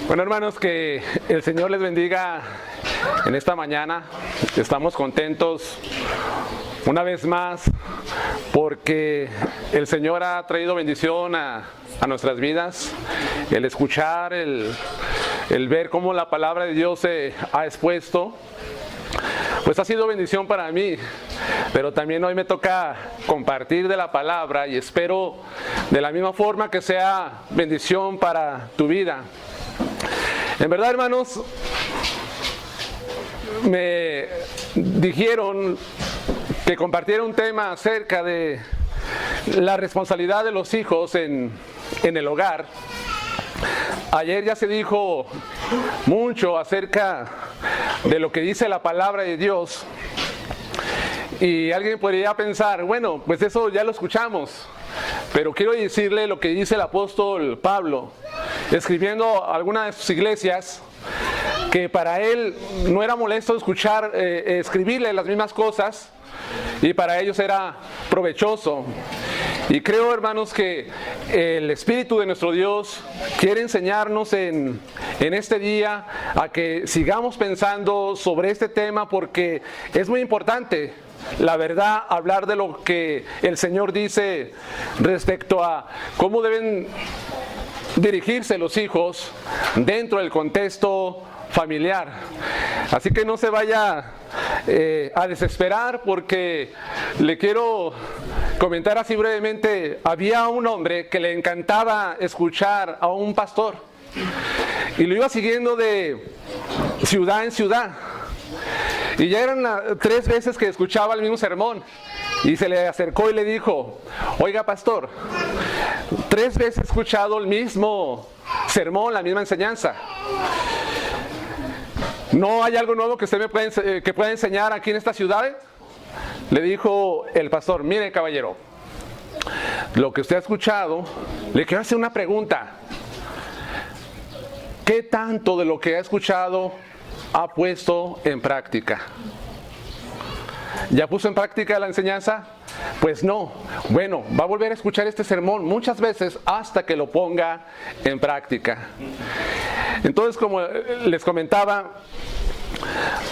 Bueno, hermanos, que el Señor les bendiga en esta mañana. Estamos contentos una vez más porque el Señor ha traído bendición a nuestras vidas. El escuchar, el ver cómo la palabra de Dios se ha expuesto, pues ha sido bendición para mí. Pero también hoy me toca compartir de la palabra y espero de la misma forma que sea bendición para tu vida. En verdad, hermanos, me dijeron que compartiera un tema acerca de la responsabilidad de los hijos en el hogar. Ayer ya se dijo mucho acerca de lo que dice la palabra de Dios. Y alguien podría pensar, bueno, pues eso ya lo escuchamos. Pero quiero decirle lo que dice el apóstol Pablo, escribiendo a algunas de sus iglesias, que para él no era molesto escribirle las mismas cosas, y para ellos era provechoso. Y creo, hermanos, que el Espíritu de nuestro Dios quiere enseñarnos en este día a que sigamos pensando sobre este tema, porque es muy importante, la verdad, hablar de lo que el Señor dice respecto a cómo deben dirigirse los hijos dentro del contexto familiar. Así que no se vaya a desesperar, porque le quiero comentar así brevemente. Había un hombre que le encantaba escuchar a un pastor y lo iba siguiendo de ciudad en ciudad, y ya eran 3 veces que escuchaba el mismo sermón, y se le acercó y le dijo: oiga, pastor, 3 veces he escuchado el mismo sermón, la misma enseñanza. ¿No hay algo nuevo que usted me pueda enseñar aquí en esta ciudad? Le dijo el pastor: mire, caballero, lo que usted ha escuchado, le quiero hacer una pregunta. ¿Qué tanto de lo que ha escuchado ha puesto en práctica? ¿Ya puso en práctica la enseñanza? Pues no. Bueno, va a volver a escuchar este sermón muchas veces hasta que lo ponga en práctica. Entonces, como les comentaba,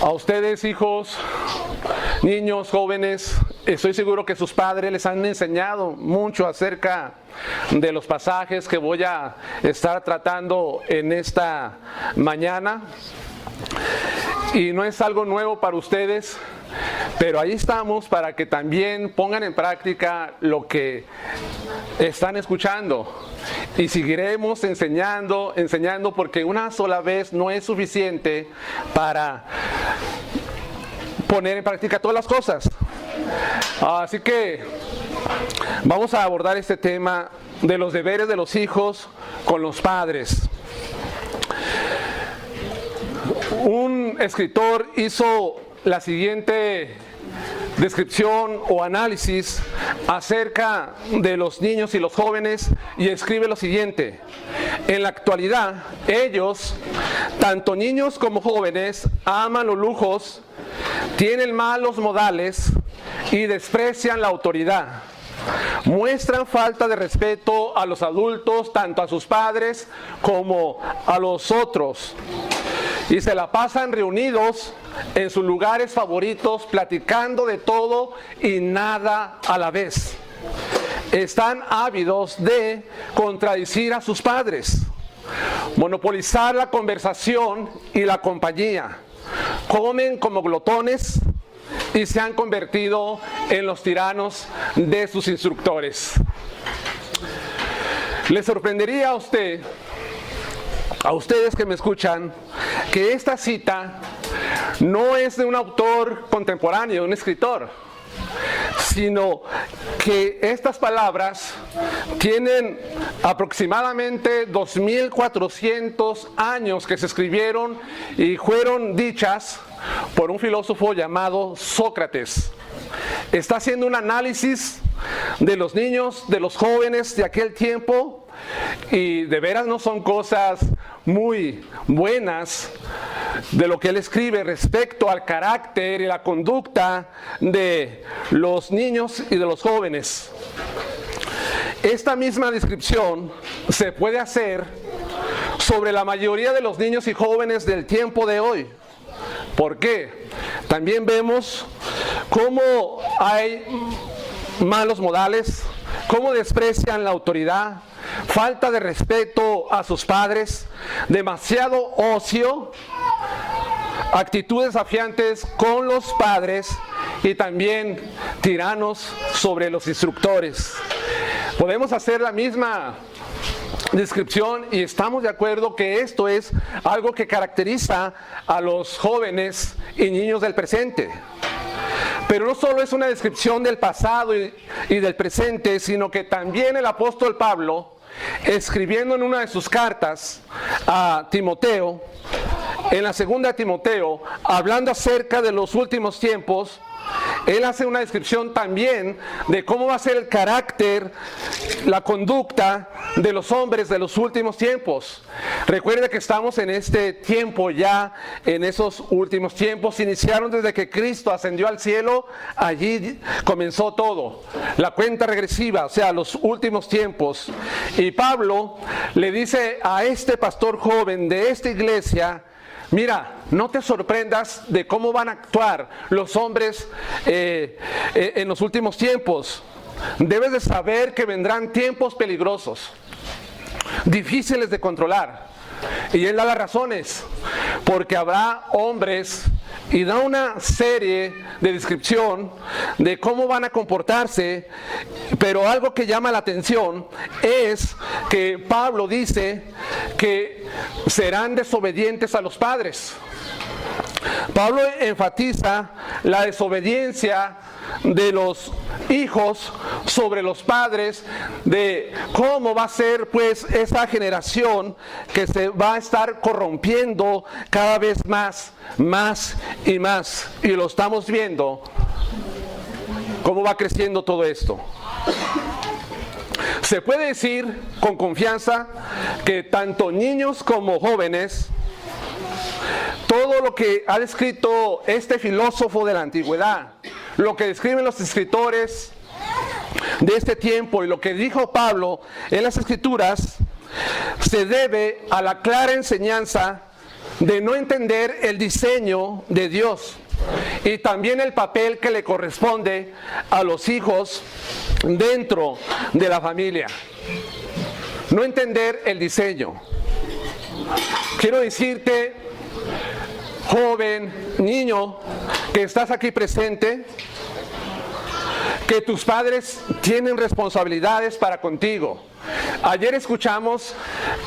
a ustedes, hijos, niños, jóvenes, estoy seguro que sus padres les han enseñado mucho acerca de los pasajes que voy a estar tratando en esta mañana. Y no es algo nuevo para ustedes, pero ahí estamos para que también pongan en práctica lo que están escuchando. Y seguiremos enseñando, porque una sola vez no es suficiente para poner en práctica todas las cosas. Así que vamos a abordar este tema de los deberes de los hijos con los padres. Un escritor hizo la siguiente descripción o análisis acerca de los niños y los jóvenes, y escribe lo siguiente: en la actualidad, ellos, tanto niños como jóvenes, aman los lujos, tienen malos modales y desprecian la autoridad. Muestran falta de respeto a los adultos, tanto a sus padres como a los otros, y se la pasan reunidos en sus lugares favoritos, platicando de todo y nada a la vez. Están ávidos de contradecir a sus padres, monopolizar la conversación y la compañía. Comen como glotones y se han convertido en los tiranos de sus instructores. ¿Le sorprendería a ustedes que me escuchan, que esta cita no es de un autor contemporáneo, de un escritor, sino que estas palabras tienen aproximadamente 2400 años que se escribieron y fueron dichas por un filósofo llamado Sócrates? Está haciendo un análisis de los niños, de los jóvenes de aquel tiempo, y de veras no son cosas muy buenas de lo que él escribe respecto al carácter y la conducta de los niños y de los jóvenes. Esta misma descripción se puede hacer sobre la mayoría de los niños y jóvenes del tiempo de hoy. ¿Por qué? También vemos cómo hay malos modales, cómo desprecian la autoridad, falta de respeto a sus padres, demasiado ocio, actitudes desafiantes con los padres y también tiranos sobre los instructores. Podemos hacer la misma descripción y estamos de acuerdo que esto es algo que caracteriza a los jóvenes y niños del presente. Pero no solo es una descripción del pasado y del presente, sino que también el apóstol Pablo, escribiendo en una de sus cartas a Timoteo, en la segunda de Timoteo, hablando acerca de los últimos tiempos, él hace una descripción también de cómo va a ser el carácter, la conducta de los hombres de los últimos tiempos. Recuerde que estamos en este tiempo ya, en esos últimos tiempos. Iniciaron desde que Cristo ascendió al cielo, allí comenzó todo. La cuenta regresiva, o sea, los últimos tiempos. Y Pablo le dice a este pastor joven de esta iglesia: mira, no te sorprendas de cómo van a actuar los hombres en los últimos tiempos. Debes de saber que vendrán tiempos peligrosos, difíciles de controlar. Y él da las razones, porque habrá hombres, y da una serie de descripción de cómo van a comportarse, pero algo que llama la atención es que Pablo dice que serán desobedientes a los padres. Pablo enfatiza la desobediencia de los hijos sobre los padres, de cómo va a ser pues esa generación que se va a estar corrompiendo cada vez más y más, y lo estamos viendo cómo va creciendo todo esto. Se puede decir con confianza que tanto niños como jóvenes, todo lo que ha descrito este filósofo de la antigüedad, lo que describen los escritores de este tiempo y lo que dijo Pablo en las escrituras, se debe a la clara enseñanza de no entender el diseño de Dios y también el papel que le corresponde a los hijos dentro de la familia. No entender el diseño. Quiero decirte, joven, niño, que estás aquí presente, que tus padres tienen responsabilidades para contigo. Ayer escuchamos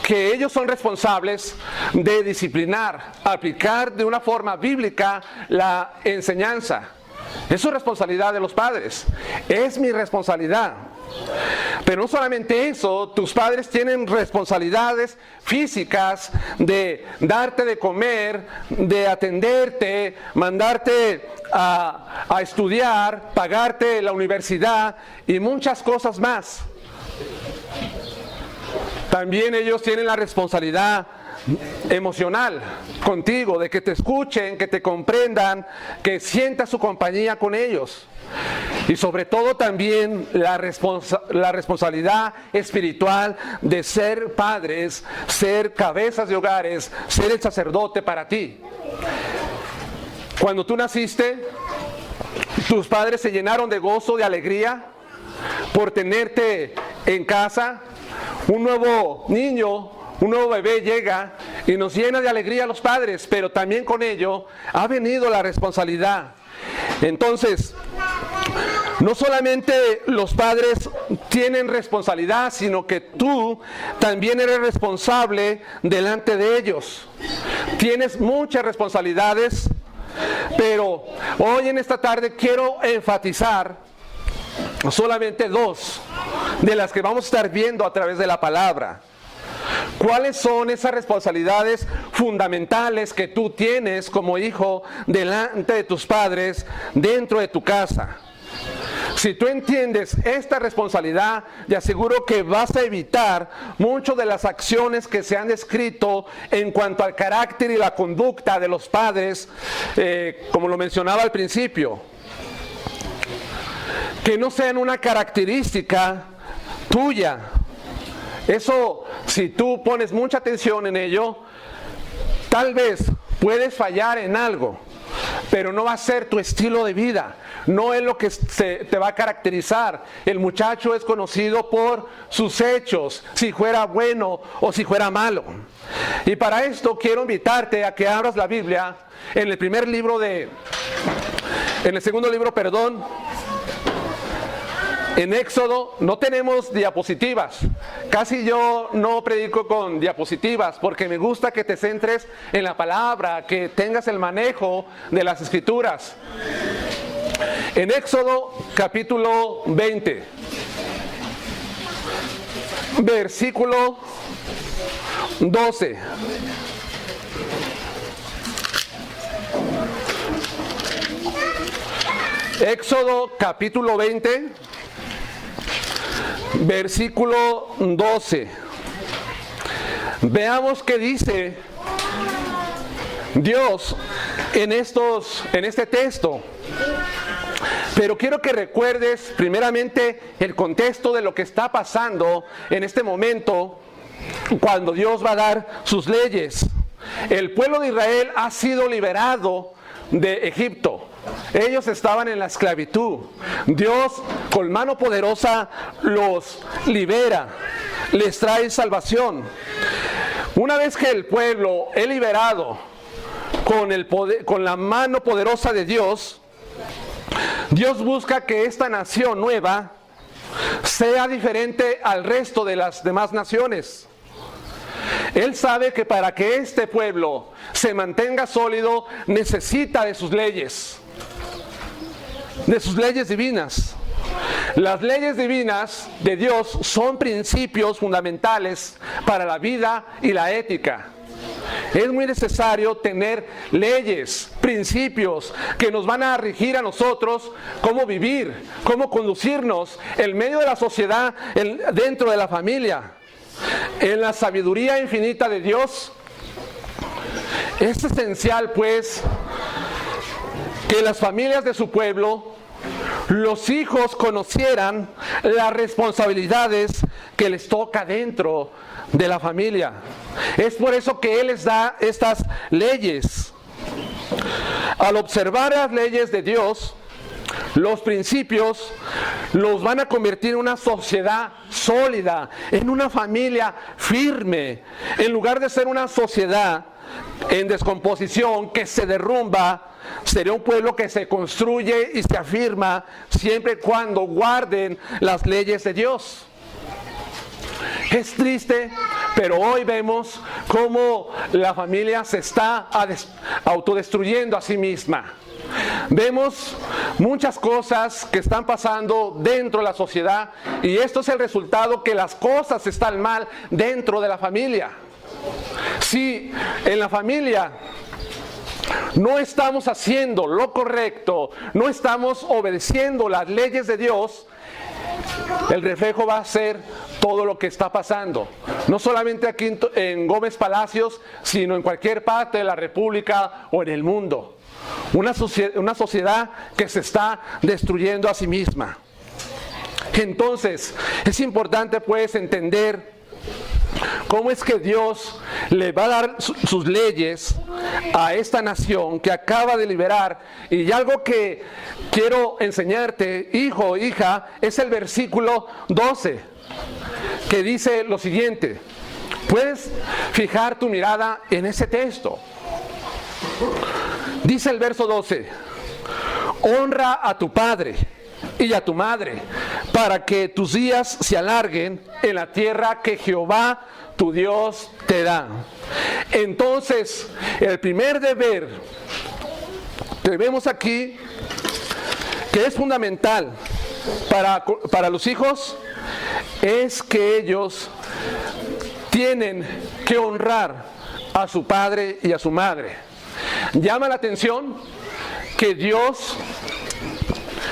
que ellos son responsables de disciplinar, aplicar de una forma bíblica la enseñanza. Eso es responsabilidad de los padres. Es mi responsabilidad. Pero no solamente eso, tus padres tienen responsabilidades físicas de darte de comer, de atenderte, mandarte a estudiar, pagarte la universidad y muchas cosas más. También ellos tienen la responsabilidad emocional contigo, de que te escuchen, que te comprendan, que sientas su compañía con ellos. Y sobre todo también la responsabilidad espiritual de ser padres, ser cabezas de hogares, ser el sacerdote para ti. Cuando tú naciste, tus padres se llenaron de gozo, de alegría por tenerte en casa. Un nuevo niño, un nuevo bebé llega y nos llena de alegría a los padres, pero también con ello ha venido la responsabilidad. Entonces, no solamente los padres tienen responsabilidad, sino que tú también eres responsable delante de ellos. Tienes muchas responsabilidades, pero hoy en esta tarde quiero enfatizar solamente dos de las que vamos a estar viendo a través de la palabra. ¿Cuáles son esas responsabilidades fundamentales que tú tienes como hijo delante de tus padres dentro de tu casa? Si tú entiendes esta responsabilidad, te aseguro que vas a evitar muchas de las acciones que se han descrito en cuanto al carácter y la conducta de los padres, como lo mencionaba al principio. Que no sean una característica tuya Eso, si tú pones mucha atención en ello, tal vez puedes fallar en algo, pero no va a ser tu estilo de vida, no es lo que te va a caracterizar. El muchacho es conocido por sus hechos, si fuera bueno o si fuera malo. Y para esto quiero invitarte a que abras la Biblia en el segundo libro, en Éxodo. No tenemos diapositivas. Casi yo no predico con diapositivas porque me gusta que te centres en la palabra, que tengas el manejo de las escrituras. En Éxodo capítulo 20, versículo 12. Éxodo capítulo 20, versículo 12. Veamos qué dice Dios en este texto. Pero quiero que recuerdes primeramente el contexto de lo que está pasando en este momento cuando Dios va a dar sus leyes. El pueblo de Israel ha sido liberado de Egipto. Ellos estaban en la esclavitud. Dios con mano poderosa los libera, les trae salvación. Una vez que el pueblo es liberado con la mano poderosa de Dios, Dios busca que esta nación nueva sea diferente al resto de las demás naciones. Él sabe que para que este pueblo se mantenga sólido necesita de sus leyes divinas. Las leyes divinas de Dios son principios fundamentales para la vida y la ética. Es muy necesario tener leyes, principios que nos van a regir a nosotros cómo vivir, cómo conducirnos en medio de la sociedad, dentro de la familia. En la sabiduría infinita de Dios, es esencial pues que las familias de su pueblo, los hijos conocieran las responsabilidades que les toca dentro de la familia. Es por eso que Él les da estas leyes. Al observar las leyes de Dios, los principios los van a convertir en una sociedad sólida, en una familia firme, en lugar de ser una sociedad en descomposición que se derrumba. Sería un pueblo que se construye y se afirma siempre y cuando guarden las leyes de Dios. Es triste, pero hoy vemos cómo la familia se está autodestruyendo a sí misma. Vemos muchas cosas que están pasando dentro de la sociedad y esto es el resultado, que las cosas están mal dentro de la familia. Si en la familia no estamos haciendo lo correcto, no estamos obedeciendo las leyes de Dios, el reflejo va a ser todo lo que está pasando, no solamente aquí en Gómez Palacios, sino en cualquier parte de la República o en el mundo. Una sociedad que se está destruyendo a sí misma. Entonces, es importante pues entender cómo es que Dios le va a dar sus leyes a esta nación que acaba de liberar. Y algo que quiero enseñarte, hijo o hija, es el versículo 12, que dice lo siguiente. Puedes fijar tu mirada en ese texto. Dice el verso 12: honra a tu padre y a tu madre, para que tus días se alarguen en la tierra que Jehová tu Dios te da. Entonces, el primer deber que vemos aquí, que es fundamental para los hijos, es que ellos tienen que honrar a su padre y a su madre. Llama la atención que Dios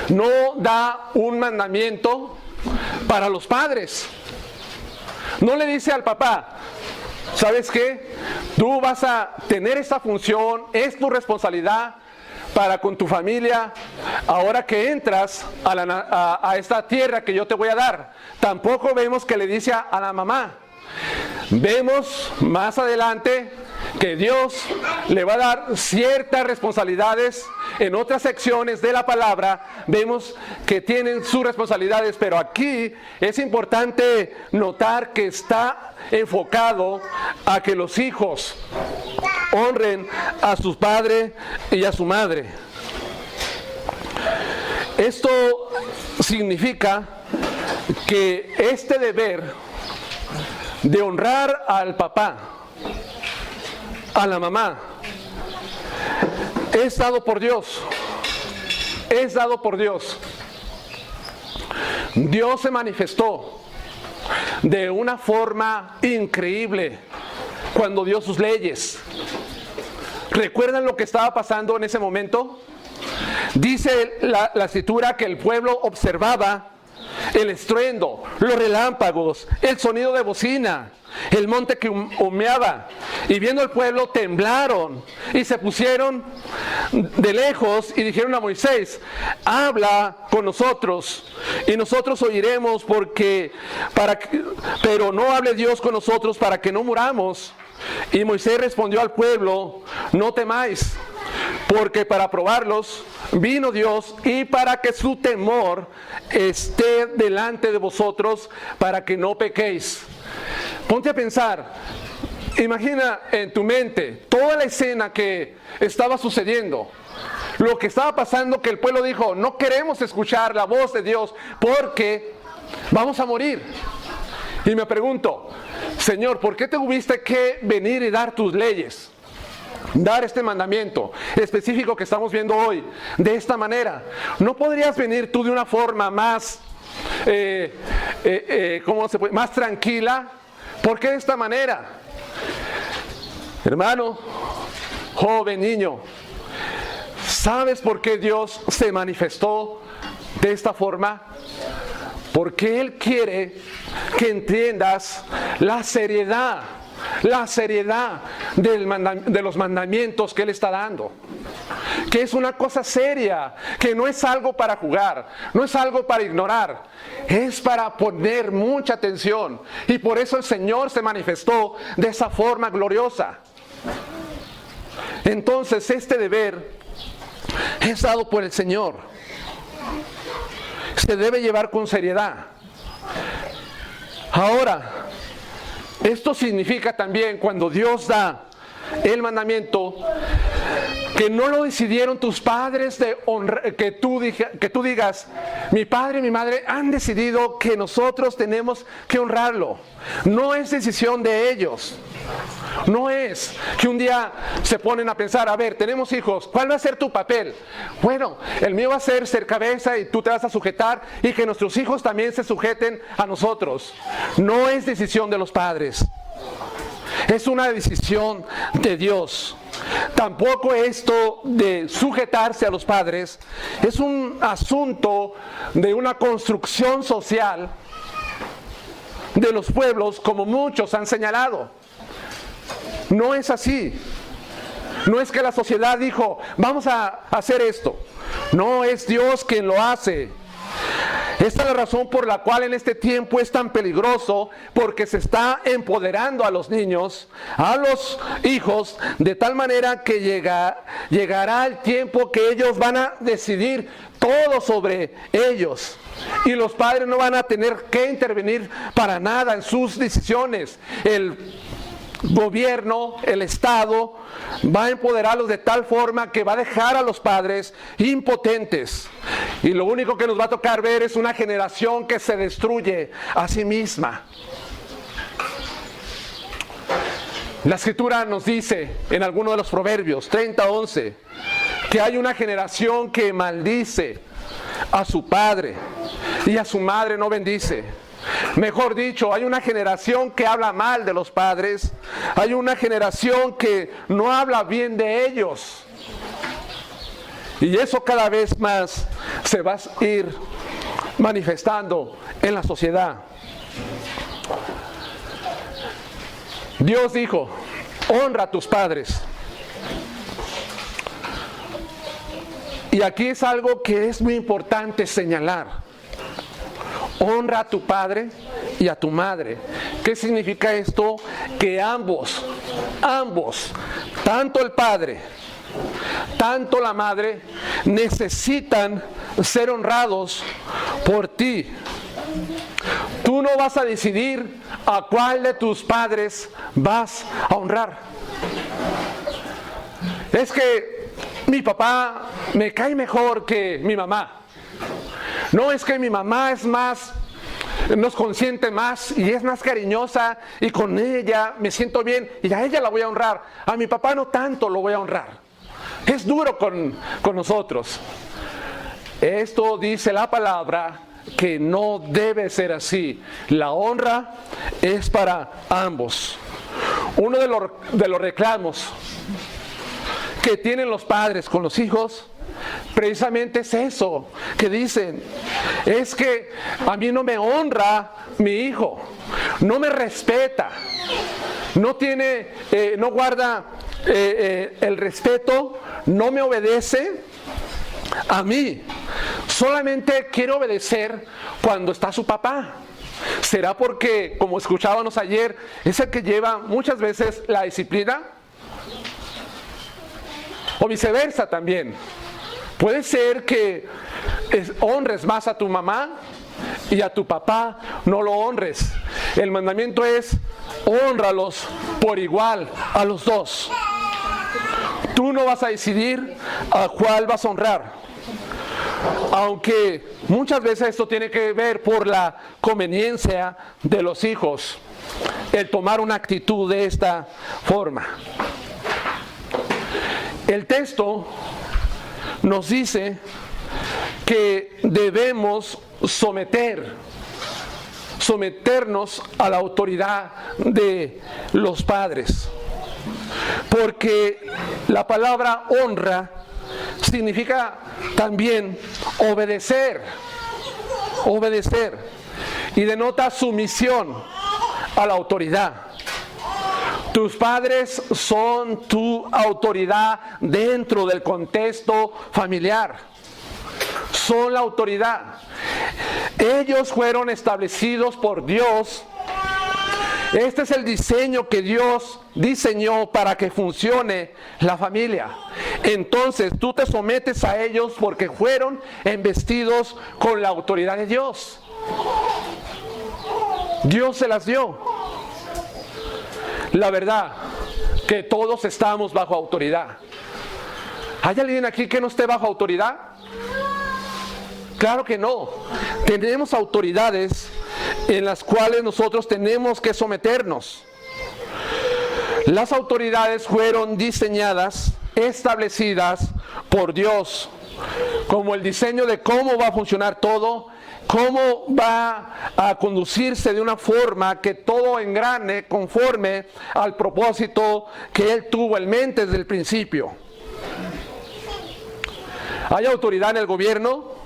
no da un mandamiento para los padres. No le dice al papá: ¿sabes qué? Tú vas a tener esta función, es tu responsabilidad para con tu familia, ahora que entras a esta tierra que yo te voy a dar. Tampoco vemos que le dice a la mamá: Vemos más adelante que Dios le va a dar ciertas responsabilidades. En otras secciones de la palabra vemos que tienen sus responsabilidades, pero aquí es importante notar que está enfocado a que los hijos honren a su padre y a su madre. Esto significa que este deber de honrar al papá, a la mamá, es dado por Dios. Es dado por Dios. Dios se manifestó de una forma increíble cuando dio sus leyes. ¿Recuerdan lo que estaba pasando en ese momento? Dice la escritura que el pueblo observaba el estruendo, los relámpagos, el sonido de bocina, el monte que humeaba, y viendo el pueblo temblaron y se pusieron de lejos y dijeron a Moisés: habla con nosotros y nosotros oiremos, pero no hable Dios con nosotros para que no muramos. Y Moisés respondió al pueblo: no temáis, porque para probarlos vino Dios, y para que su temor esté delante de vosotros, para que no pequéis. Ponte a pensar, imagina en tu mente toda la escena que estaba sucediendo, lo que estaba pasando, que el pueblo dijo: no queremos escuchar la voz de Dios porque vamos a morir. Y me pregunto: Señor, ¿por qué te tuviste que venir y dar tus leyes? Dar este mandamiento específico que estamos viendo hoy de esta manera. ¿No podrías venir tú de una forma más más tranquila? ¿Por qué de esta manera? Hermano, joven, niño, ¿sabes por qué Dios se manifestó de esta forma? Porque Él quiere que entiendas la seriedad de los mandamientos que Él está dando. Que es una cosa seria, que no es algo para jugar, no es algo para ignorar, es para poner mucha atención. Y por eso el Señor se manifestó de esa forma gloriosa. Entonces este deber es dado por el Señor. Se debe llevar con seriedad. Ahora, esto significa también, cuando Dios da el mandamiento, que no lo decidieron tus padres de honrar, que tú digas: mi padre y mi madre han decidido que nosotros tenemos que honrarlo. No es decisión de ellos. No es que un día se ponen a pensar: a ver, tenemos hijos, ¿cuál va a ser tu papel? Bueno, el mío va a ser cabeza y tú te vas a sujetar, y que nuestros hijos también se sujeten a nosotros. No es decisión de los padres. Es una decisión de Dios. Tampoco esto de sujetarse a los padres es un asunto de una construcción social de los pueblos, como muchos han señalado. No es así. No es que la sociedad dijo: vamos a hacer esto. No, es Dios quien lo hace. Esta es la razón por la cual en este tiempo es tan peligroso, porque se está empoderando a los niños, a los hijos, de tal manera que llegará el tiempo que ellos van a decidir todo sobre ellos. Y los padres no van a tener que intervenir para nada en sus decisiones. El gobierno, el Estado, va a empoderarlos de tal forma que va a dejar a los padres impotentes. Y lo único que nos va a tocar ver es una generación que se destruye a sí misma. La Escritura nos dice en alguno de los Proverbios 30:11 que hay una generación que maldice a su padre y a su madre no bendice. Mejor dicho, hay una generación que habla mal de los padres, hay una generación que no habla bien de ellos. Y eso cada vez más se va a ir manifestando en la sociedad. Dios dijo: honra a tus padres. Y aquí es algo que es muy importante señalar. honra a tu padre y a tu madre. ¿Qué significa esto? Que ambos, tanto el padre, tanto la madre, necesitan ser honrados por ti. Tú no vas a decidir a cuál de tus padres vas a honrar. Es que mi papá me cae mejor que mi mamá. No, es que mi mamá es más, nos consiente más y es más cariñosa y con ella me siento bien y a ella la voy a honrar. A mi papá no tanto lo voy a honrar. Es duro con nosotros. Esto dice la palabra que no debe ser así. La honra es para ambos. Uno de los reclamos que tienen los padres con los hijos precisamente es eso, que dicen, es que a mí no me honra mi hijo, no me respeta, no guarda el respeto, no me obedece a mí, solamente quiere obedecer cuando está su papá. ¿Será porque, como escuchábamos ayer, es el que lleva muchas veces la disciplina? O viceversa también. Puede ser que honres más a tu mamá y a tu papá no lo honres. El mandamiento es: hónralos por igual a los dos. Tú no vas a decidir a cuál vas a honrar. Aunque muchas veces esto tiene que ver por la conveniencia de los hijos, el tomar una actitud de esta forma. El texto nos dice que debemos someternos a la autoridad de los padres, porque la palabra honra significa también obedecer, y denota sumisión a la autoridad. Tus padres son tu autoridad dentro del contexto familiar. Son la autoridad. Ellos fueron establecidos por Dios. Este es el diseño que Dios diseñó para que funcione la familia. Entonces tú te sometes a ellos porque fueron embestidos con la autoridad de Dios. Dios se las dio. La verdad que todos estamos bajo autoridad. ¿Hay alguien aquí que no esté bajo autoridad? Claro que no. Tenemos autoridades en las cuales nosotros tenemos que someternos. Las autoridades fueron diseñadas, establecidas por Dios, como el diseño de cómo va a funcionar todo, cómo va a conducirse de una forma que todo engrane conforme al propósito que Él tuvo en mente desde el principio. Hay autoridad en el gobierno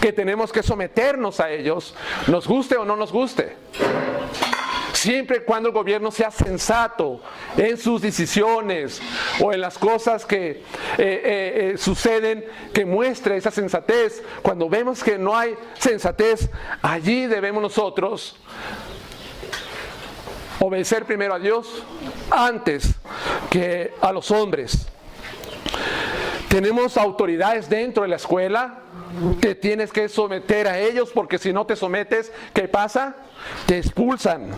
que tenemos que someternos a ellos, nos guste o no nos guste. Siempre y cuando el gobierno sea sensato en sus decisiones o en las cosas que suceden, que muestre esa sensatez. Cuando vemos que no hay sensatez, allí debemos nosotros obedecer primero a Dios antes que a los hombres. Tenemos autoridades dentro de la escuela, te tienes que someter a ellos, porque si no te sometes, ¿qué pasa? Te expulsan.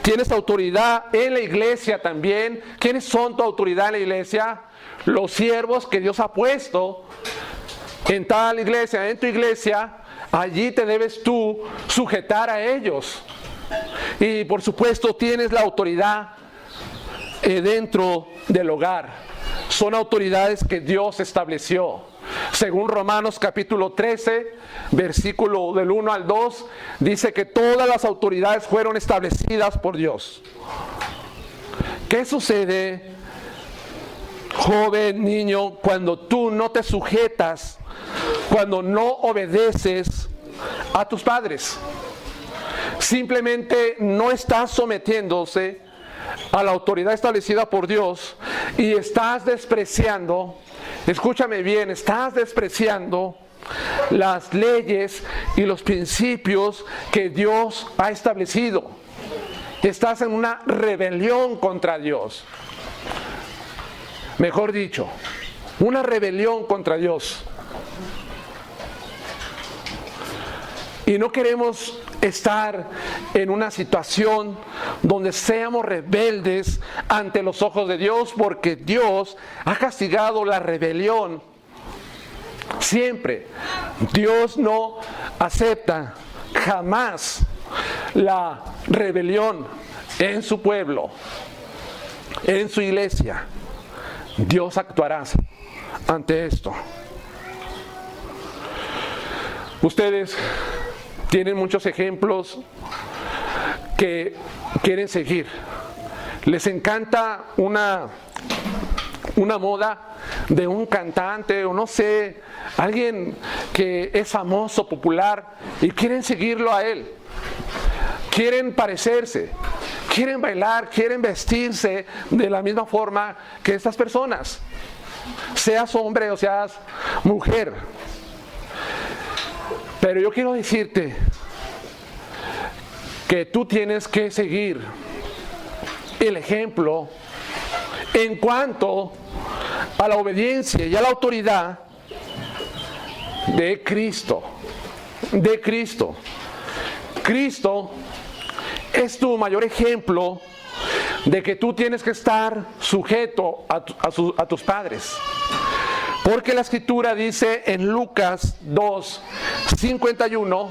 Tienes autoridad en la iglesia también. ¿Quiénes son tu autoridad en la iglesia? Los siervos que Dios ha puesto en tal iglesia, en tu iglesia. Allí te debes tú sujetar a ellos. Y por supuesto tienes la autoridad dentro del hogar. Son autoridades que Dios estableció. Según Romanos capítulo 13, versículo del 1 al 2, dice que todas las autoridades fueron establecidas por Dios. ¿Qué sucede, joven, niño, cuando tú no te sujetas, cuando no obedeces a tus padres? Simplemente no estás sometiéndose a la autoridad establecida por Dios y estás despreciando, escúchame bien, estás despreciando las leyes y los principios que Dios ha establecido. Estás en una rebelión contra Dios. Mejor dicho, una rebelión contra Dios. Y no queremos estar en una situación donde seamos rebeldes ante los ojos de Dios, porque Dios ha castigado la rebelión siempre. Dios no acepta jamás la rebelión en su pueblo, en su iglesia. Dios actuará ante esto. Ustedes tienen muchos ejemplos que quieren seguir. Les encanta una moda de un cantante o no sé, alguien que es famoso, popular, y quieren seguirlo a él. Quieren parecerse, quieren bailar, quieren vestirse de la misma forma que estas personas. Seas hombre o seas mujer. Pero yo quiero decirte que tú tienes que seguir el ejemplo en cuanto a la obediencia y a la autoridad de Cristo. De Cristo. Cristo es tu mayor ejemplo de que tú tienes que estar sujeto a tus padres. Porque la Escritura dice en Lucas 2:51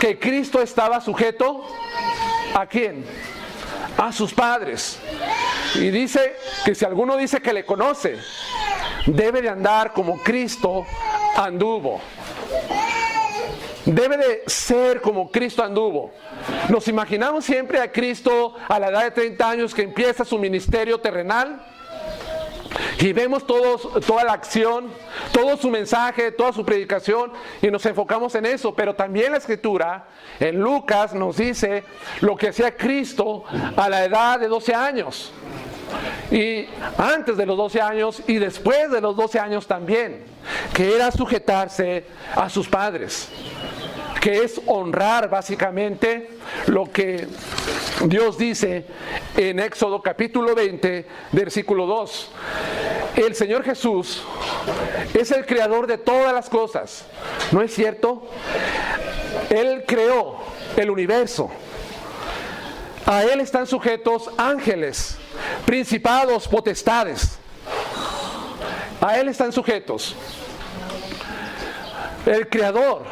que Cristo estaba sujeto ¿a quién? A sus padres. Y dice que si alguno dice que le conoce, debe de andar como Cristo anduvo. Debe de ser como Cristo anduvo. Nos imaginamos siempre a Cristo a la edad de 30 años que empieza su ministerio terrenal. Y vemos toda la acción, todo su mensaje, toda su predicación, y nos enfocamos en eso. Pero también la Escritura, en Lucas, nos dice lo que hacía Cristo a la edad de 12 años. Y antes de los 12 años y después de los 12 años también, que era sujetarse a sus padres, que es honrar básicamente lo que Dios dice en Éxodo capítulo 20, versículo 2. El Señor Jesús es el creador de todas las cosas, ¿no es cierto? Él creó el universo. A Él están sujetos ángeles, principados, potestades. A Él están sujetos. El creador,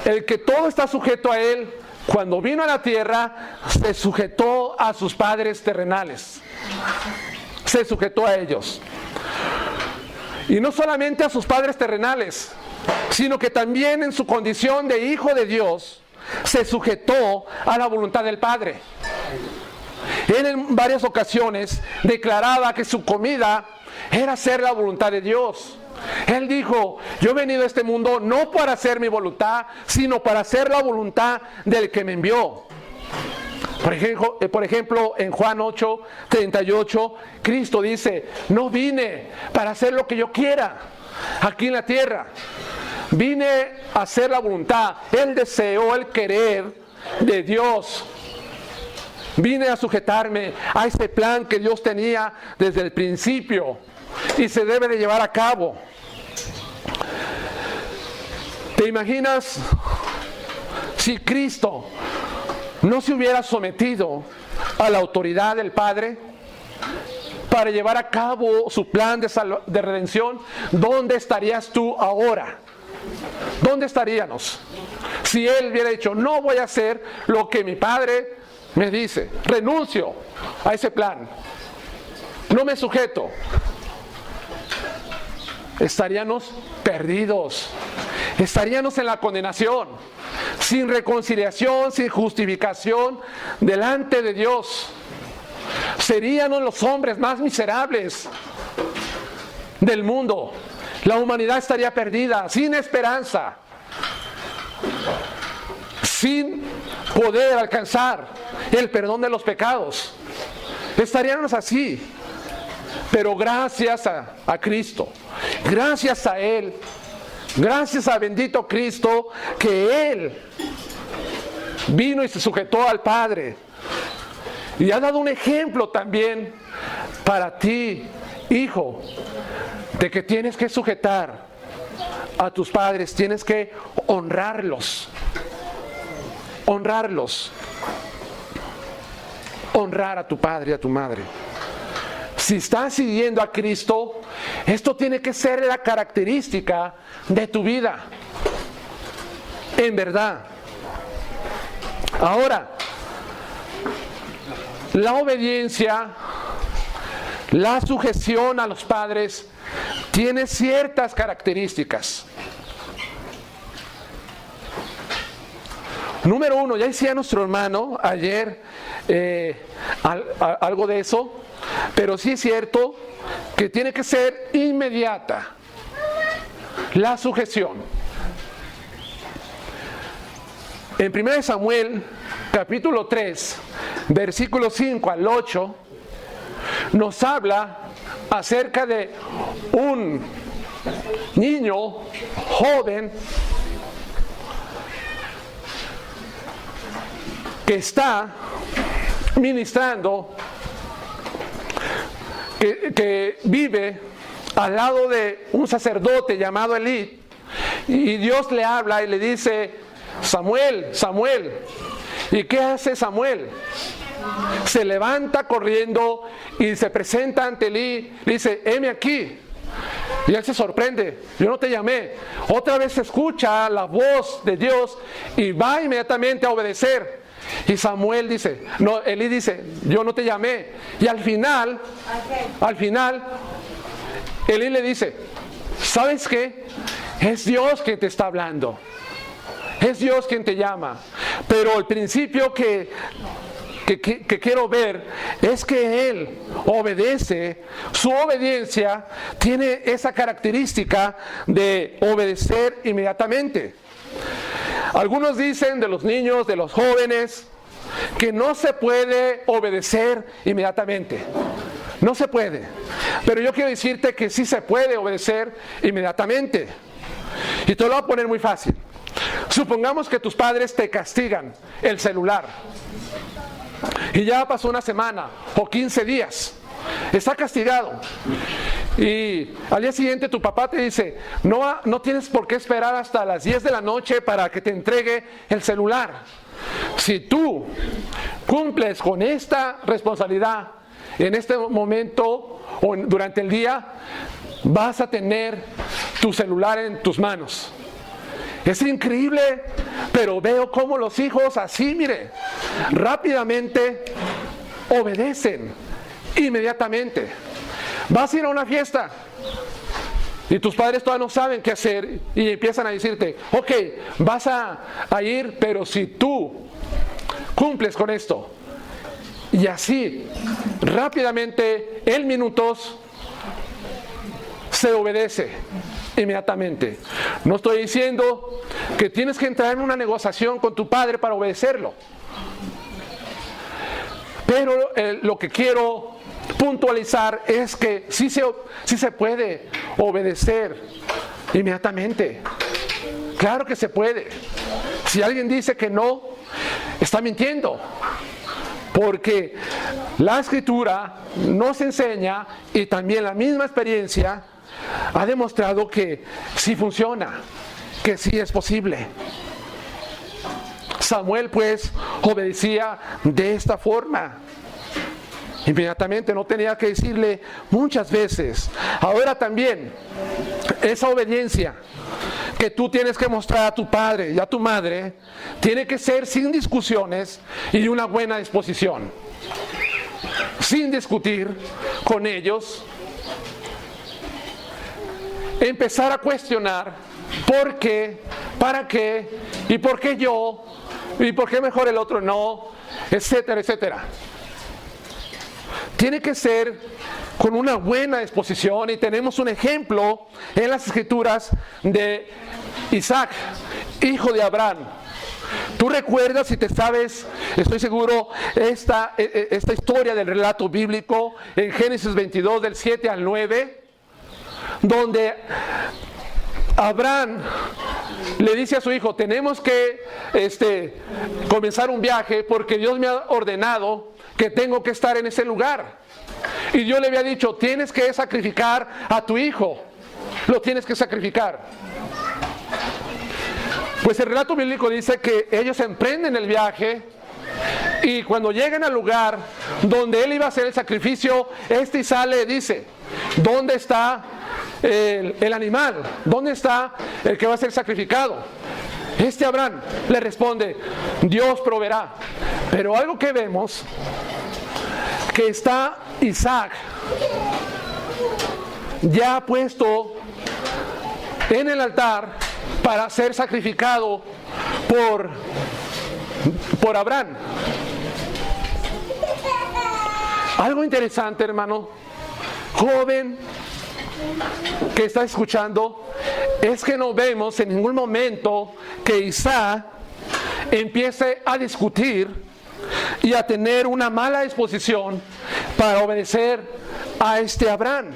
el que todo está sujeto a Él, cuando vino a la tierra, se sujetó a sus padres terrenales. Se sujetó a ellos. Y no solamente a sus padres terrenales, sino que también en su condición de hijo de Dios, se sujetó a la voluntad del Padre. Él en varias ocasiones declaraba que su comida era hacer la voluntad de Dios. Él dijo: yo he venido a este mundo no para hacer mi voluntad, sino para hacer la voluntad del que me envió. Por ejemplo, en Juan 8:38, Cristo dice: no vine para hacer lo que yo quiera aquí en la tierra. Vine a hacer la voluntad, el deseo, el querer de Dios. Vine a sujetarme a ese plan que Dios tenía desde el principio y se debe de llevar a cabo. ¿Te imaginas si Cristo no se hubiera sometido a la autoridad del Padre para llevar a cabo su plan de redención? ¿Dónde estarías tú ahora? ¿Dónde estaríamos? Si Él hubiera dicho: no voy a hacer lo que mi Padre me dice, renuncio a ese plan, no me sujeto. Estaríamos perdidos, estaríamos en la condenación, sin reconciliación, sin justificación delante de Dios. Seríamos los hombres más miserables del mundo. La humanidad estaría perdida, sin esperanza, sin poder alcanzar el perdón de los pecados. Estaríamos así. Pero gracias a Cristo, gracias a Él, Gracias a bendito Cristo que Él vino y se sujetó al Padre. Y ha dado un ejemplo también para ti, hijo, de que tienes que sujetar a tus padres, tienes que honrarlos. Honrarlos. Honrar a tu padre y a tu madre. Si estás siguiendo a Cristo, esto tiene que ser la característica de tu vida. En verdad. Ahora, la obediencia, la sujeción a los padres, tiene ciertas características. Número uno, ya decía nuestro hermano ayer algo de eso, pero sí es cierto que tiene que ser inmediata la sujeción. En 1 Samuel, capítulo 3, versículos 5 al 8, nos habla acerca de un niño joven que está ministrando, que vive al lado de un sacerdote llamado Elí, y Dios le habla y le dice: Samuel, Samuel. ¿Y qué hace Samuel? Se levanta corriendo y se presenta ante Elí, le dice: heme aquí. Y él se sorprende: yo no te llamé. Otra vez se escucha la voz de Dios y va inmediatamente a obedecer. Y Samuel dice, no, Elí dice: yo no te llamé. Y al final, Elí le dice: ¿sabes qué? Es Dios quien te está hablando. Es Dios quien te llama. Pero el principio que quiero ver es que Él obedece. Su obediencia tiene esa característica de obedecer inmediatamente. Algunos dicen de los niños, de los jóvenes, que no se puede obedecer inmediatamente. No se puede. Pero yo quiero decirte que sí se puede obedecer inmediatamente. Y te lo voy a poner muy fácil. Supongamos que tus padres te castigan el celular y ya pasó una semana o 15 días, está castigado, y al día siguiente tu papá te dice: no tienes por qué esperar hasta las 10 de la noche para que te entregue el celular. Si tú cumples con esta responsabilidad en este momento o durante el día, vas a tener tu celular en tus manos. Es increíble, pero veo cómo los hijos así, mire, rápidamente obedecen, inmediatamente. Vas a ir a una fiesta y tus padres todavía no saben qué hacer y empiezan a decirte: ok, vas a ir, pero si tú cumples con esto. Y así, rápidamente, en minutos, se obedece inmediatamente. No estoy diciendo que tienes que entrar en una negociación con tu padre para obedecerlo, pero lo que quiero puntualizar es que sí se puede obedecer inmediatamente. Claro que se puede. Si alguien dice que no, está mintiendo, porque la Escritura nos enseña, y también la misma experiencia ha demostrado que sí funciona, que sí es posible. Samuel pues obedecía de esta forma. Inmediatamente, no tenía que decirle muchas veces. Ahora también, esa obediencia que tú tienes que mostrar a tu padre y a tu madre, tiene que ser sin discusiones y una buena disposición. Sin discutir con ellos. Empezar a cuestionar por qué, para qué, y por qué yo, y por qué mejor el otro no, etcétera, etcétera. Tiene que ser con una buena disposición, y tenemos un ejemplo en las Escrituras de Isaac, hijo de Abraham. Tú recuerdas, si te sabes, estoy seguro, esta historia del relato bíblico en Génesis 22, del 7 al 9, donde Abraham le dice a su hijo, tenemos que comenzar un viaje porque Dios me ha ordenado que tengo que estar en ese lugar. Y Dios le había dicho, tienes que sacrificar a tu hijo, lo tienes que sacrificar. Pues el relato bíblico dice que ellos emprenden el viaje y cuando llegan al lugar donde él iba a hacer el sacrificio, Isaac le dice, ¿dónde está el animal? ¿Dónde está el que va a ser sacrificado? Abraham le responde, Dios proveerá. Pero algo que vemos, que está Isaac ya puesto en el altar para ser sacrificado por Abraham. Algo interesante, hermano, joven que está escuchando, es que no vemos en ningún momento que Isaac empiece a discutir y a tener una mala disposición para obedecer a Abraham.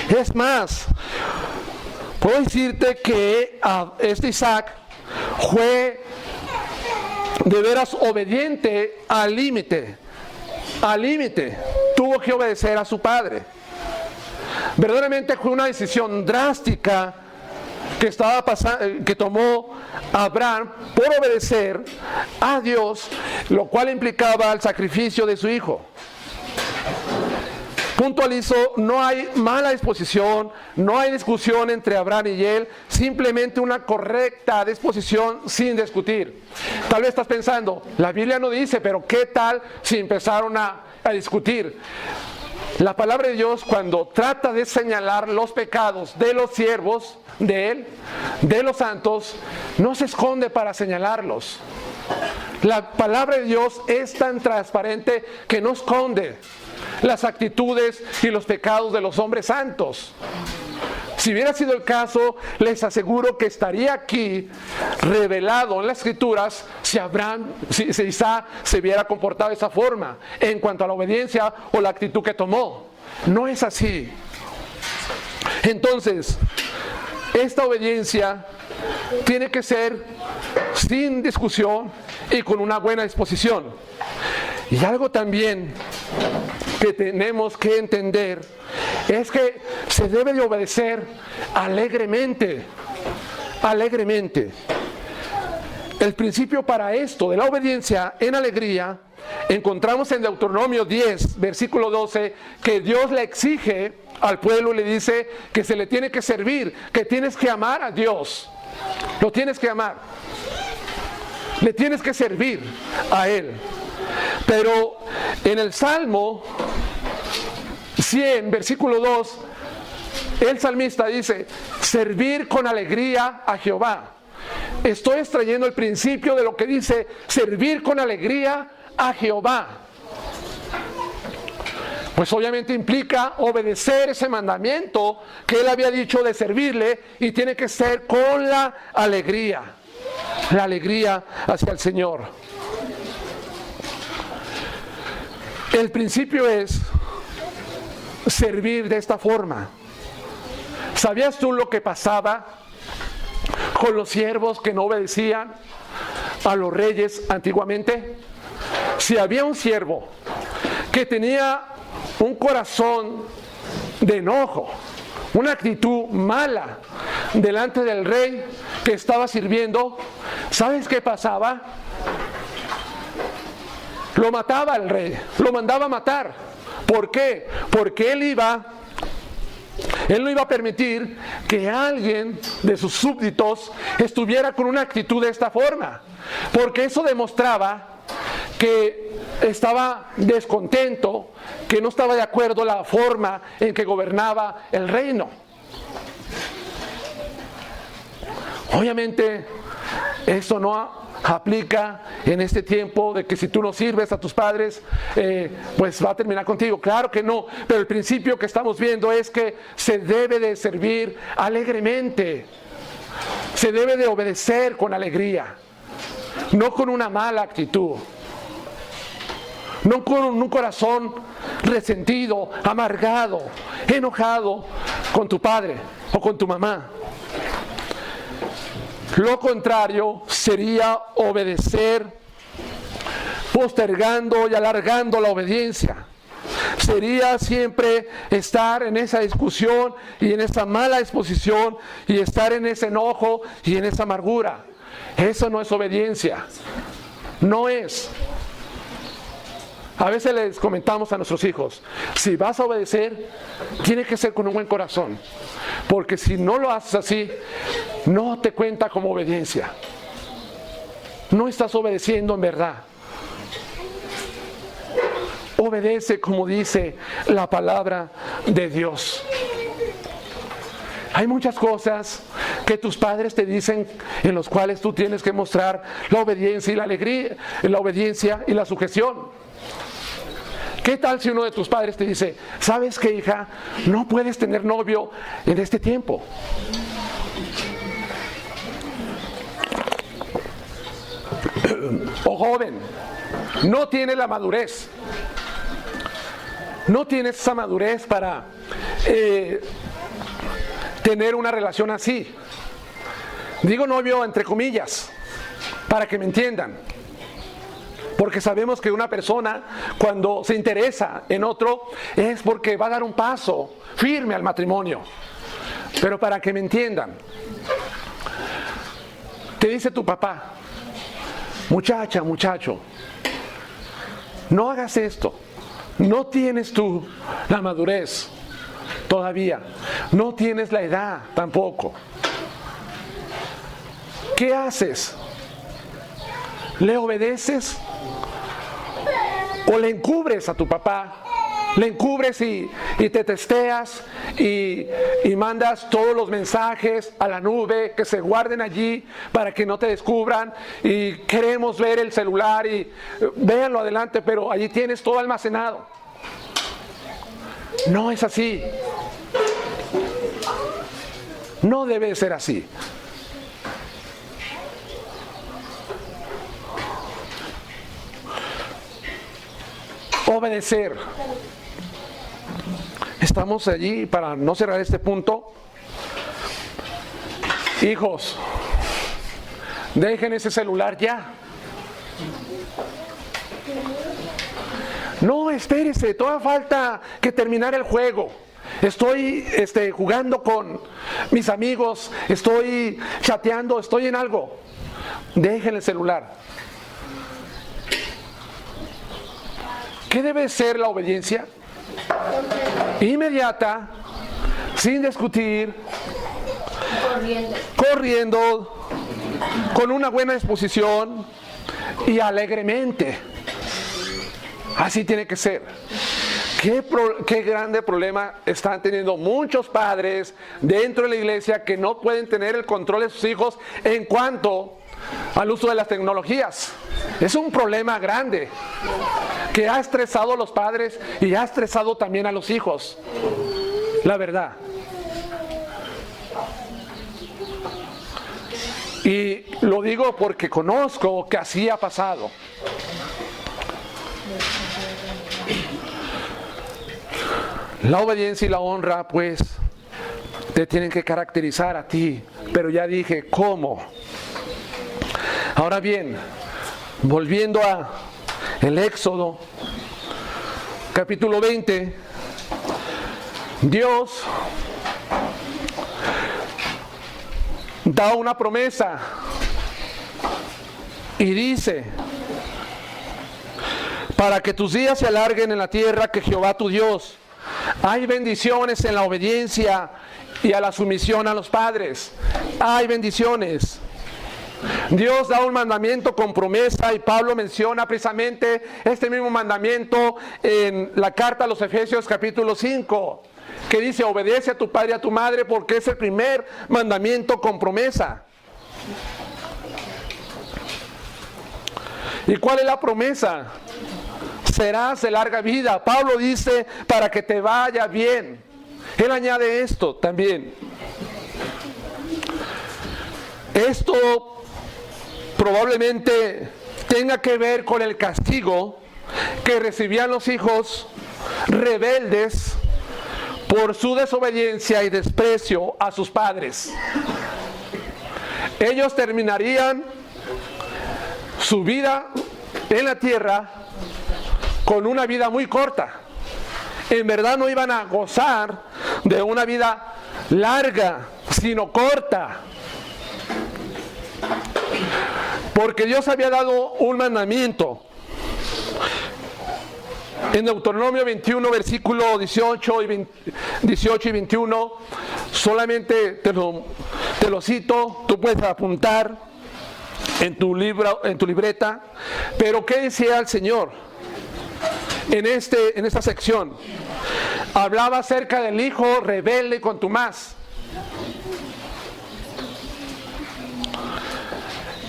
Es más, puedo decirte que Isaac fue de veras obediente al límite. Al límite. Tuvo que obedecer a su padre. Verdaderamente fue una decisión drástica que tomó Abraham por obedecer a Dios, lo cual implicaba el sacrificio de su hijo. Puntualizo, no hay mala disposición, no hay discusión entre Abraham y él, simplemente una correcta disposición sin discutir. Tal vez estás pensando, la Biblia no dice, pero ¿qué tal si empezaron a discutir? La palabra de Dios, cuando trata de señalar los pecados de los siervos de Él, de los santos, no se esconde para señalarlos. La palabra de Dios es tan transparente que no esconde las actitudes y los pecados de los hombres santos. Si hubiera sido el caso, les aseguro que estaría aquí revelado en las Escrituras si Isaac se hubiera comportado de esa forma en cuanto a la obediencia o la actitud que tomó. No es así. Entonces, esta obediencia tiene que ser sin discusión y con una buena disposición. Y algo también que tenemos que entender es que se debe de obedecer alegremente. Alegremente. El principio para esto de la obediencia en alegría encontramos en Deuteronomio 10, versículo 12, que Dios le exige al pueblo y le dice que se le tiene que servir, que tienes que amar a Dios. Lo tienes que amar. Le tienes que servir a Él. Pero en el Salmo 100, versículo 2, el salmista dice, servir con alegría a Jehová. Estoy extrayendo el principio de lo que dice servir con alegría a Jehová. Pues obviamente implica obedecer ese mandamiento que él había dicho de servirle, y tiene que ser con la alegría hacia el Señor. El principio es servir de esta forma. ¿Sabías tú lo que pasaba con los siervos que no obedecían a los reyes antiguamente? Si había un siervo que tenía un corazón de enojo, una actitud mala delante del rey que estaba sirviendo, ¿sabes qué pasaba? Lo mataba el rey, lo mandaba a matar. ¿Por qué? Porque él no iba a permitir que alguien de sus súbditos estuviera con una actitud de esta forma, porque eso demostraba que estaba descontento, que no estaba de acuerdo la forma en que gobernaba el reino. Obviamente, esto no aplica en este tiempo de que si tú no sirves a tus padres, pues va a terminar contigo. Claro que no, pero el principio que estamos viendo es que se debe de servir alegremente, se debe de obedecer con alegría, no con una mala actitud, no con un corazón resentido, amargado, enojado con tu padre o con tu mamá. Lo contrario sería obedecer, postergando y alargando la obediencia. Sería siempre estar en esa discusión y en esa mala disposición y estar en ese enojo y en esa amargura. Eso no es obediencia. No es. A veces les comentamos a nuestros hijos, si vas a obedecer, tiene que ser con un buen corazón. Porque si no lo haces así, no te cuenta como obediencia. No estás obedeciendo en verdad. Obedece como dice la palabra de Dios. Hay muchas cosas que tus padres te dicen en los cuales tú tienes que mostrar la obediencia y la alegría, la obediencia y la sujeción. ¿Qué tal si uno de tus padres te dice, ¿sabes qué, hija? No puedes tener novio en este tiempo. O joven, no tienes la madurez. No tienes esa madurez para tener una relación así. Digo novio entre comillas, para que me entiendan. Porque sabemos que una persona cuando se interesa en otro es porque va a dar un paso firme al matrimonio. Pero para que me entiendan, te dice tu papá, muchacha, muchacho, no hagas esto. No tienes tú la madurez todavía. No tienes la edad tampoco. ¿Qué haces? ¿Le obedeces? ¿O le encubres a tu papá? Le encubres y te testeas y mandas todos los mensajes a la nube que se guarden allí para que no te descubran, y queremos ver el celular y véanlo adelante, pero allí tienes todo almacenado. No es así. No debe ser así. Obedecer. Estamos allí para no cerrar este punto. Hijos, dejen ese celular ya. No, espérese, todavía falta que terminar el juego. Estoy jugando con mis amigos, estoy chateando, estoy en algo. Dejen el celular. ¿Qué debe ser la obediencia? Inmediata, sin discutir, corriendo, con una buena disposición y alegremente. Así tiene que ser. Qué grande problema están teniendo muchos padres dentro de la iglesia que no pueden tener el control de sus hijos en cuanto al uso de las tecnologías. Es un problema grande que ha estresado a los padres y ha estresado también a los hijos. La verdad. Y lo digo porque conozco que así ha pasado. La obediencia y la honra, pues, te tienen que caracterizar a ti. Pero ya dije, ¿cómo? Ahora bien, volviendo a el Éxodo, capítulo 20, Dios da una promesa y dice, para que tus días se alarguen en la tierra que Jehová tu Dios. Hay bendiciones en la obediencia y a la sumisión a los padres. Hay bendiciones. Dios da un mandamiento con promesa y Pablo menciona precisamente este mismo mandamiento en la carta a los Efesios capítulo 5, que dice, obedece a tu padre y a tu madre porque es el primer mandamiento con promesa. ¿Y cuál es la promesa? Serás de larga vida. Pablo dice, para que te vaya bien. Él añade esto también. Esto probablemente tenga que ver con el castigo que recibían los hijos rebeldes por su desobediencia y desprecio a sus padres. ellos terminarían su vida en la tierra con una vida muy corta. En verdad no iban a gozar de una vida larga, sino corta. Porque Dios había dado un mandamiento. En Deuteronomio 21, versículo 18 y 21, solamente te lo cito, tú puedes apuntar en tu libreta. Pero ¿qué decía el Señor en esta sección? Hablaba acerca del hijo rebelde y contumaz,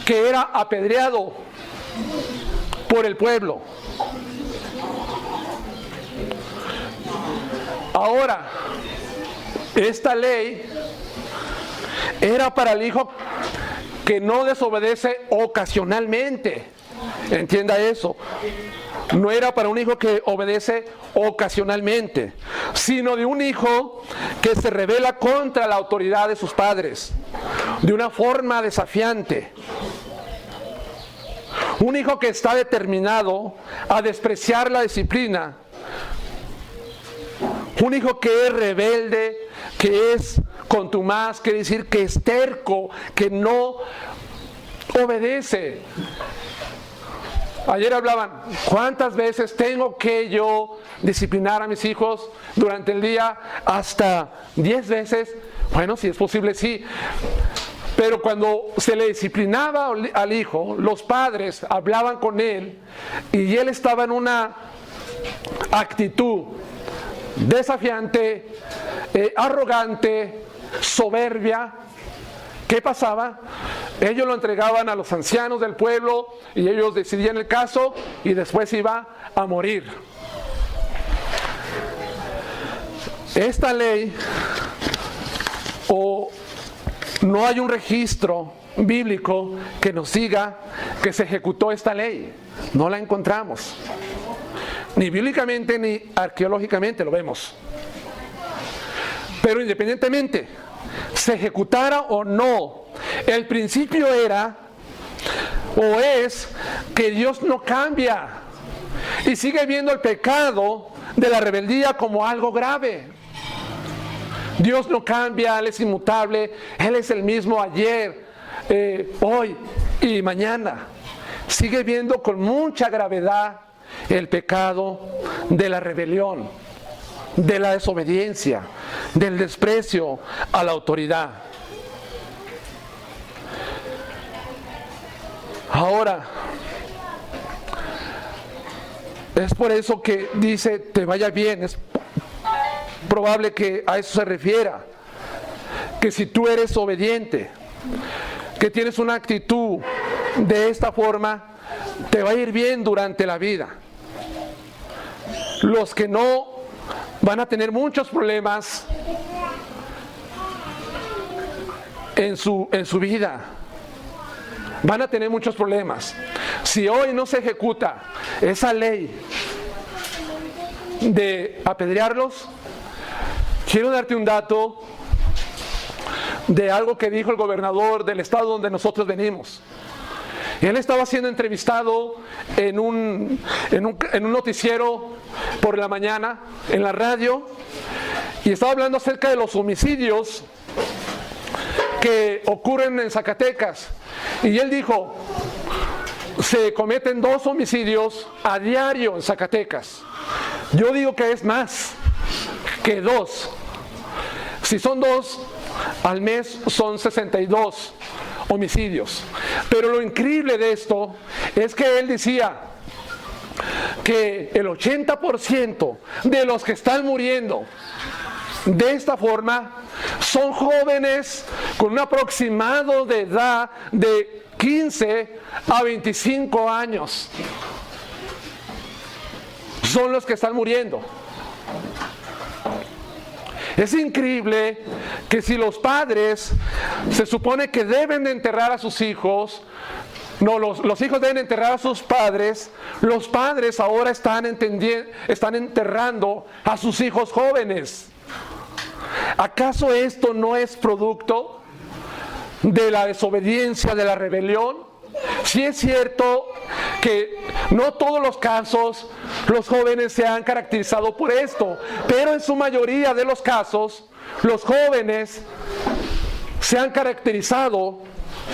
que era apedreado por el pueblo. Ahora, esta ley era para el hijo que no desobedece ocasionalmente. Entienda eso. No era para un hijo que obedece ocasionalmente, sino de un hijo que se rebela contra la autoridad de sus padres, de una forma desafiante. Un hijo que está determinado a despreciar la disciplina. Un hijo que es rebelde, que es contumaz, quiere decir que es terco, que no obedece. Ayer hablaban, ¿cuántas veces tengo que yo disciplinar a mis hijos durante el día? Hasta 10 veces. Bueno, si es posible, sí. Pero cuando se le disciplinaba al hijo, los padres hablaban con él y él estaba en una actitud desafiante, arrogante, soberbia. ¿Qué pasaba? Ellos lo entregaban a los ancianos del pueblo y ellos decidían el caso y después iba a morir. Esta ley, o no hay un registro bíblico que nos diga que se ejecutó esta ley. No la encontramos. Ni bíblicamente ni arqueológicamente lo vemos. Pero independientemente, se ejecutara o no, el principio era o es que Dios no cambia y sigue viendo el pecado de la rebeldía como algo grave. Dios no cambia, Él es inmutable, Él es el mismo ayer, hoy y mañana. Sigue viendo con mucha gravedad el pecado de la rebelión, de la desobediencia, del desprecio a la autoridad. Ahora, es por eso que dice te vaya bien. Es probable que a eso se refiera, que si tú eres obediente, que tienes una actitud de esta forma, te va a ir bien durante la vida. Los que no van a tener muchos problemas en su vida. Van a tener muchos problemas. Si hoy no se ejecuta esa ley de apedrearlos, quiero darte un dato de algo que dijo el gobernador del estado donde nosotros venimos. Él estaba siendo entrevistado en un noticiero por la mañana, en la radio, y estaba hablando acerca de los homicidios que ocurren en Zacatecas. Y él dijo, se cometen 2 homicidios a diario en Zacatecas. Yo digo que es más que 2. Si son 2, al mes son 62 homicidios. Pero lo increíble de esto es que él decía que el 80% de los que están muriendo de esta forma son jóvenes con un aproximado de edad de 15 a 25 años. Son los que están muriendo. Es increíble que si los padres se supone que deben de enterrar a sus hijos, no, los hijos deben enterrar a sus padres, los padres ahora están enterrando a sus hijos jóvenes. ¿Acaso esto no es producto de la desobediencia, de la rebelión. Sí es cierto que no todos los casos los jóvenes se han caracterizado por esto, pero en su mayoría de los casos los jóvenes se han caracterizado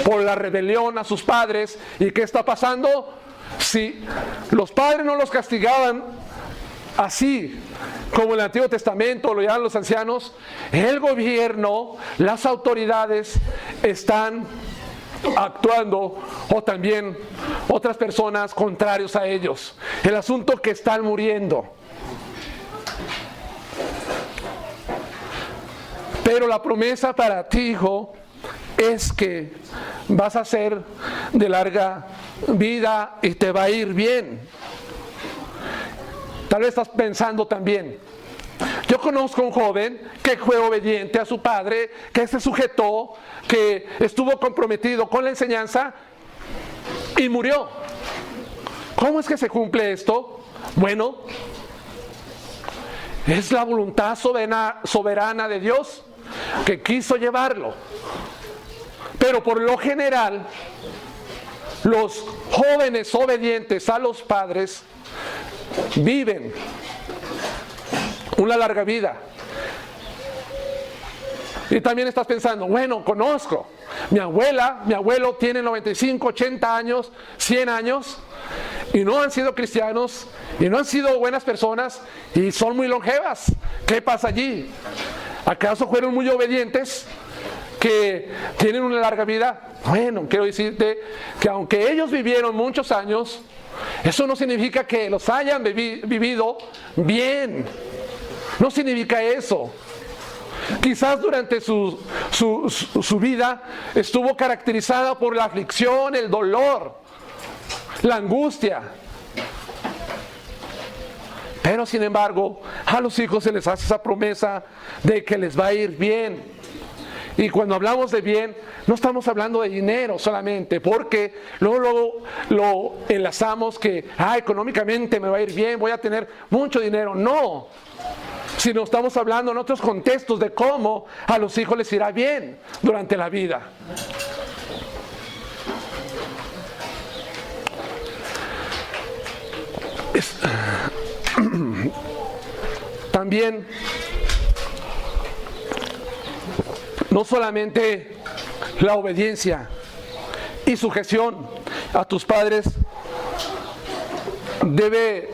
por la rebelión a sus padres. ¿Y qué está pasando? Si los padres no los castigaban así como en el Antiguo Testamento lo llaman los ancianos, el gobierno, las autoridades están actuando, o también otras personas contrarios a ellos. El asunto es que están muriendo. Pero la promesa para ti, hijo, es que vas a ser de larga vida y te va a ir bien. Tal vez estás pensando también, yo conozco un joven que fue obediente a su padre, que se sujetó, que estuvo comprometido con la enseñanza y murió. ¿Cómo es que se cumple esto? Bueno, es la voluntad soberana de Dios que quiso llevarlo. Pero por lo general, los jóvenes obedientes a los padres viven una larga vida. Y también estás pensando, bueno, conozco mi abuela, mi abuelo tiene 95, 80 años, 100 años y no han sido cristianos y no han sido buenas personas y son muy longevas. ¿Qué pasa allí? ¿Acaso fueron muy obedientes que tienen una larga vida? Bueno, quiero decirte que aunque ellos vivieron muchos años, eso no significa que los hayan vivido bien. No significa eso. Quizás durante su vida estuvo caracterizada por la aflicción, el dolor, la angustia. Pero sin embargo, a los hijos se les hace esa promesa de que les va a ir bien. Y cuando hablamos de bien, no estamos hablando de dinero solamente, porque luego lo enlazamos que económicamente me va a ir bien, voy a tener mucho dinero. No, sino estamos hablando en otros contextos de cómo a los hijos les irá bien durante la vida. También no solamente la obediencia y sujeción a tus padres debe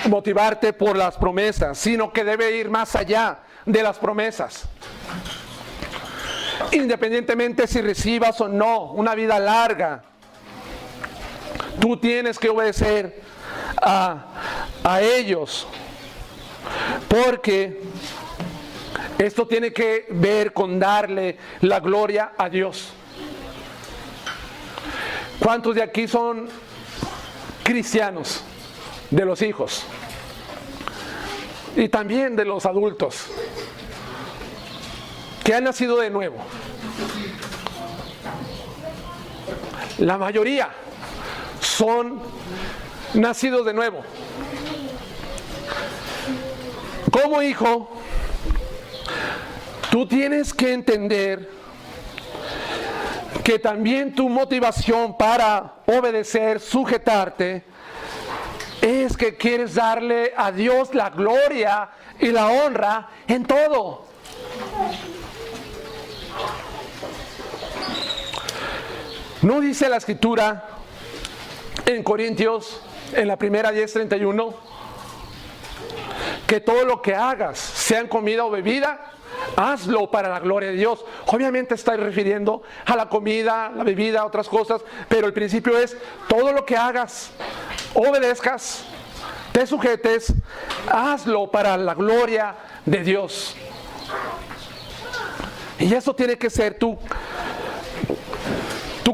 motivarte por las promesas, sino que debe ir más allá de las promesas. Independientemente si recibas o no una vida larga, tú tienes que obedecer a ellos, porque esto tiene que ver con darle la gloria a Dios. ¿Cuántos de aquí son cristianos? De los hijos y también de los adultos que han nacido de nuevo. La mayoría son nacidos de nuevo. Como hijo, tú tienes que entender que también tu motivación para obedecer, sujetarte, es que quieres darle a Dios la gloria y la honra en todo. ¿No dice la Escritura en Corintios, en la primera 10:31, que todo lo que hagas, sea en comida o bebida, hazlo para la gloria de Dios? Obviamente está refiriendo a la comida, la bebida, otras cosas, pero el principio es todo lo que hagas, obedezcas, te sujetes, hazlo para la gloria de Dios. Y eso tiene que ser tu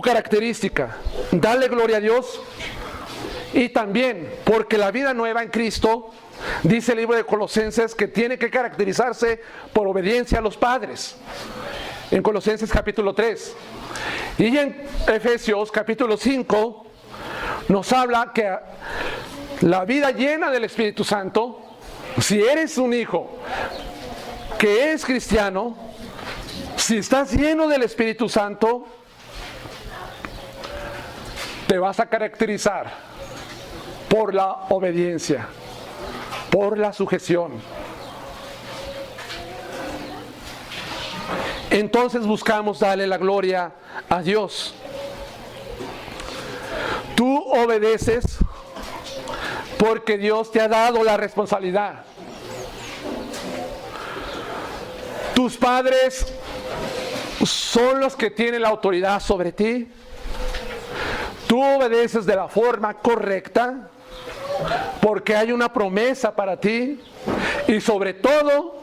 característica, darle gloria a Dios. Y también porque la vida nueva en Cristo, dice el libro de Colosenses, que tiene que caracterizarse por obediencia a los padres, en Colosenses capítulo 3. Y en Efesios capítulo 5 nos habla que la vida llena del Espíritu Santo, si eres un hijo que es cristiano, Si estás lleno del Espíritu Santo, te vas a caracterizar por la obediencia, por la sujeción. Entonces buscamos darle la gloria a Dios. Tú obedeces porque Dios te ha dado la responsabilidad. Tus padres son los que tienen la autoridad sobre ti. Tú obedeces de la forma correcta porque hay una promesa para ti. Y sobre todo,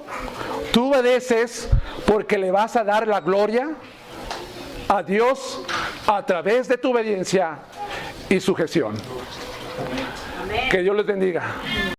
tú obedeces porque le vas a dar la gloria a Dios a través de tu obediencia y sujeción. Que Dios les bendiga.